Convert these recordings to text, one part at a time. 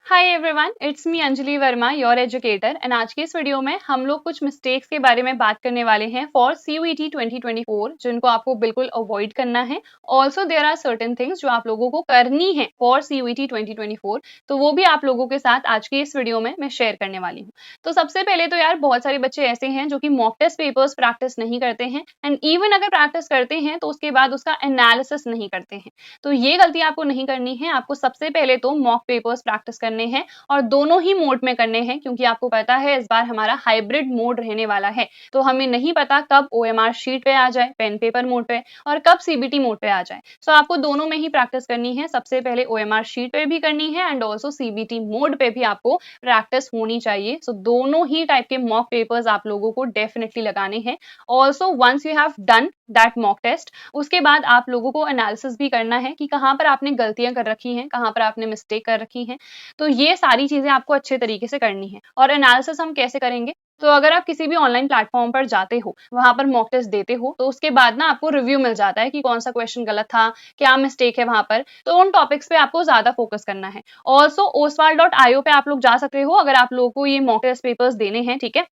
Hi everyone, it's me Anjali Verma, your educator. And आज के इस वीडियो में हम लोग कुछ मिस्टेक्स के बारे में बात करने वाले हैं फॉर CUET 2024, जिनको आपको बिल्कुल अवॉइड करना है। Also there are certain things जो आप लोगों को करनी है फॉर CUET 2024, तो वो भी आप लोगों के साथ आज के इस वीडियो में मैं शेयर करने वाली हूँ। तो सबसे पहले तो यार, बहुत सारे बच्चे ऐसे हैं जो कि मॉक टेस्ट पेपर्स प्रैक्टिस नहीं करते हैं, एंड इवन अगर प्रैक्टिस करते हैं तो उसके बाद उसका एनालिसिस नहीं करते हैं। तो ये गलती आपको नहीं करनी है। आपको सबसे पहले तो मॉक पेपर्स प्रैक्टिस करने हैं और दोनों ही मोड में करने हैं, क्योंकि आपको पता है इस बार हमारा हाइब्रिड मोड रहने वाला है। तो हमें नहीं पता कब OMR शीट पे आ जाए, पेन पेपर मोड पे, और कब CBT मोड पे आ जाए। सो आपको दोनों में ही प्रैक्टिस करनी है। सबसे पहले OMR शीट पे भी करनी है एंड ऑल्सो CBT मोड पे भी आपको प्रैक्टिस होनी चाहिए। सो दोनों ही टाइप के मॉक पेपर्स आप लोगों को डेफिनेटली लगाने हैं। Also once you have done that mock test, उसके बाद आप लोगों को एनालिसिस भी करना है कि कहाँ पर आपने गलतियां कर रखी हैं, कहाँ पर आपने मिस्टेक कर रखी हैं। तो ये सारी चीजें आपको अच्छे तरीके से करनी है। और एनालिसिस हम कैसे करेंगे? तो अगर आप किसी भी ऑनलाइन प्लेटफॉर्म पर जाते हो, वहां पर मॉक टेस्ट देते हो, तो उसके बाद ना आपको रिव्यू मिल जाता है कि कौन सा क्वेश्चन गलत था, क्या मिस्टेक है वहां पर। तो उन टॉपिक्स पे आपको ज्यादा फोकस करना है। ऑल्सो oswald.io पे आप लोग जा सकते हो अगर आप लोगों को ये मॉक टेस्ट पेपर्स देने हैं, ठीक है।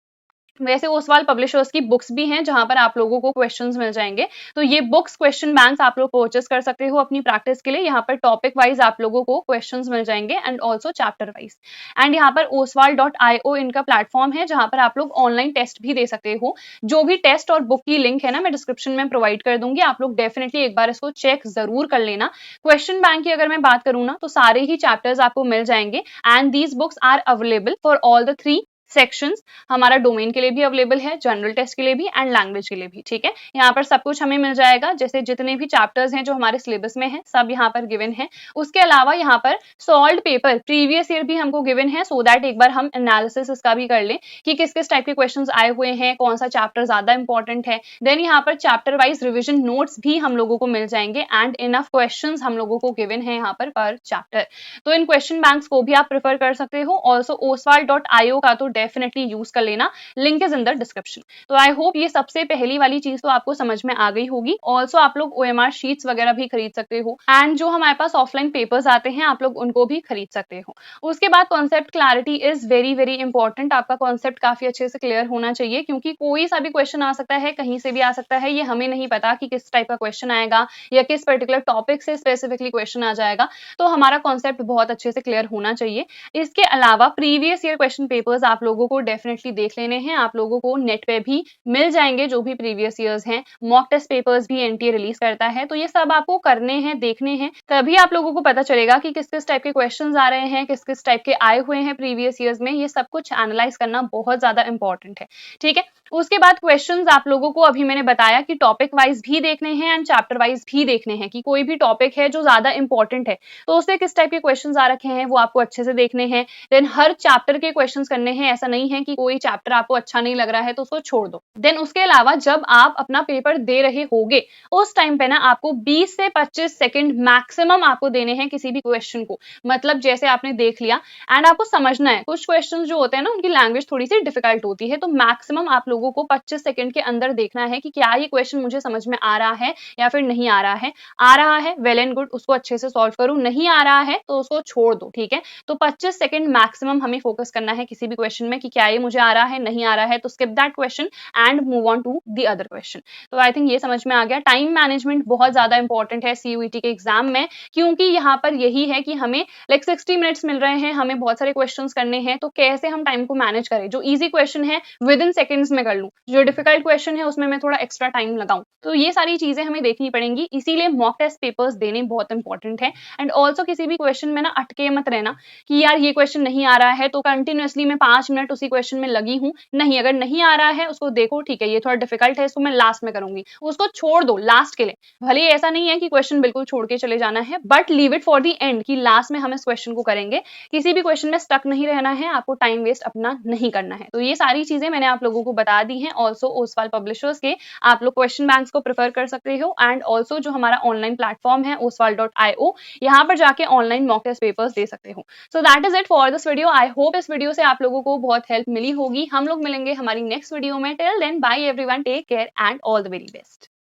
वैसे ओसवाल पब्लिशर्स की बुक्स भी हैं जहां पर आप लोगों को क्वेश्चंस मिल जाएंगे। तो ये बुक्स, क्वेश्चन बैंक्स आप लोग परचेस कर सकते हो अपनी प्रैक्टिस के लिए। यहाँ पर टॉपिक वाइज आप लोगों को क्वेश्चंस मिल जाएंगे and also chapter wise. And यहाँ पर oswald.io इनका प्लेटफॉर्म है जहां पर आप लोग ऑनलाइन टेस्ट भी दे सकते हो। जो भी टेस्ट और बुक की लिंक है ना, मैं डिस्क्रिप्शन में प्रोवाइड कर दूंगी। आप लोग डेफिनेटली एक बार इसको चेक जरूर कर लेना। क्वेश्चन बैंक की अगर मैं बात करूँ ना, तो सारे ही चैप्टर्स आपको मिल जाएंगे and these books are available for all the 3 sections. हमारा डोमेन के लिए भी अवेलेबल है, जनरल टेस्ट के लिए भी एंड लैंग्वेज के लिए भी, ठीक है। यहाँ पर सब कुछ हमें मिल जाएगा, जैसे जितने भी चैप्टर्स हैं जो हमारे सिलेबस में है, सब यहाँ पर गिवन है। उसके अलावा यहाँ पर सॉल्व पेपर प्रीवियस ईयर भी हमको गिवन है, सो दैट एक बार हम एनालिसिस इसका भी कर लें कि किस किस टाइप के क्वेश्चंस आए हुए हैं, कौन सा चैप्टर ज्यादा इंपॉर्टेंट है। देन यहाँ पर चैप्टर वाइज रिविजन नोट्स भी हम लोगों को मिल जाएंगे एंड इनफ क्वेश्चन हम लोगों को गिवन है यहाँ पर चैप्टर। तो इन क्वेश्चन बैंक्स को भी आप प्रेफर कर सकते हो। ऑल्सो oswald.io का तो डेफिनेटली यूज कर लेना, link is in the description. तो आई होप ये सबसे पहली वाली चीज तो आपको समझ में आ गई होगी। ऑल्सो आप लोग OMR शीट्स वगैरह भी खरीद सकते हो एंड जो हमारे पास ऑफलाइन पेपर्स आते हैं आप लोग उनको भी खरीद सकते हो। उसके बाद concept clarity is very very important. आपका कॉन्सेप्ट काफी अच्छे से क्लियर होना चाहिए, क्योंकि कोई सा भी क्वेश्चन आ सकता है, कहीं से भी आ सकता है। ये हमें नहीं पता कि किस टाइप का क्वेश्चन आएगा या किस पर्टिकुलर टॉपिक से स्पेसिफिकली क्वेश्चन आ जाएगा। तो हमारा कॉन्सेप्ट बहुत अच्छे से क्लियर होना चाहिए। इसके अलावा प्रीवियस ईयर क्वेश्चन पेपर्स आप लोगों को डेफिनेटली देख लेने हैं। आप लोगों को नेट पे भी मिल जाएंगे जो भी प्रीवियस ईयर्स हैं। मॉक टेस्ट पेपर्स भी NTA रिलीज करता है, तो ये सब आपको करने हैं, देखने हैं। तभी आप लोगों को पता चलेगा कि किस किस टाइप के क्वेश्चंस आ रहे हैं, किस किस टाइप के आए हुए हैं प्रीवियस ईयर्स में। ये सब कुछ एनालाइज करना बहुत ज्यादा इंपॉर्टेंट है, ठीक है। उसके बाद क्वेश्चंस आप लोगों को अभी मैंने बताया कि टॉपिक वाइज भी देखने हैं एंड चैप्टर वाइज भी देखने हैं, कि कोई भी टॉपिक है जो ज्यादा इंपॉर्टेंट है तो उससे किस टाइप के क्वेश्चंस आ रखे हैं वो आपको अच्छे से देखने हैं। देन हर चैप्टर के क्वेश्चंस करने हैं। ऐसा नहीं है कि कोई चैप्टर आपको अच्छा नहीं लग रहा है तो उसको छोड़ दो। देन उसके अलावा जब आप अपना पेपर दे रहे होगे, उस टाइम पे ना आपको 20 से 25 सेकंड मैक्सिमम आपको देने हैं किसी भी क्वेश्चन को। मतलब जैसे आपने देख लिया एंड आपको समझना है, कुछ क्वेश्चन जो होते हैं ना उनकी लैंग्वेज थोड़ी सी डिफिकल्ट होती है, तो मैक्सिमम आप लोगों को 25 सेकंड के अंदर देखना है कि क्या ये क्वेश्चन मुझे समझ में आ रहा है या फिर नहीं आ रहा है। आ रहा है, वेल एंड गुड, उसको अच्छे से सॉल्व करो। नहीं आ रहा है तो उसको छोड़ दो, ठीक है। तो 25 सेकंड मैक्सिमम हमें फोकस करना है किसी भी क्वेश्चन में कि क्या ये मुझे आ रहा है, नहीं आ रहा है, तो skip that question and move on to the other question. तो आई थिंक ये समझ में आ गया। टाइम मैनेजमेंट बहुत ज्यादा इंपॉर्टेंट है CUET के एग्जाम में, क्योंकि यहाँ पर यही है कि हमें 60 मिनट्स मिल रहे हैं, हमें बहुत सारे क्वेश्चन करने हैं, तो कैसे हम टाइम को मैनेज करें। जो इजी क्वेश्चन है विद इन सेकेंड्स में कर लूं, जो डिफिकल्ट क्वेश्चन है उसमें मैं थोड़ा एक्स्ट्रा टाइम लगाऊं। तो ये सारी चीजें हमें देखनी पड़ेंगी, इसीलिए मॉक टेस्ट पेपर्स देने बहुत इंपॉर्टेंट है। एंड ऑल्सो किसी भी क्वेश्चन में ना अटके मत रहना कि यार ये क्वेश्चन नहीं आ रहा है तो कंटिन्यूअसली मैं 5 मिनट उसी क्वेश्चन में लगी हूं। नहीं, अगर नहीं आ रहा है उसको देखो, ठीक है ये थोड़ा डिफिकल्ट है, इसको मैं लास्ट में करूंगी, उसको छोड़ दो लास्ट के लिए। भले ही ऐसा नहीं है कि क्वेश्चन बिल्कुल छोड़ के चले जाना है, but leave it for the end कि लास्ट में हम इस क्वेश्चन को करेंगे। किसी भी क्वेश्चन में स्टक नहीं रहना है, आपको टाइम वेस्ट अपना नहीं करना है। तो ये सारी चीजें मैंने आप लोगों को बता दी हैं। ऑल्सो ओसवाल पब्लिशर्स के आप लोग क्वेश्चन बैंक्स को प्रेफर कर सकते हो एंड ऑल्सो जो हमारा ऑनलाइन प्लेटफॉर्म है oswald.io, यहाँ पर जाके ऑनलाइन मॉक टेस्ट पेपर्स दे सकते हो। So that is it for this video. I hope इस वीडियो से आप लोगों को बहुत हेल्प मिली होगी। हम लोग मिलेंगे हमारी नेक्स्ट वीडियो में। Till then bye everyone, take care and all the very best.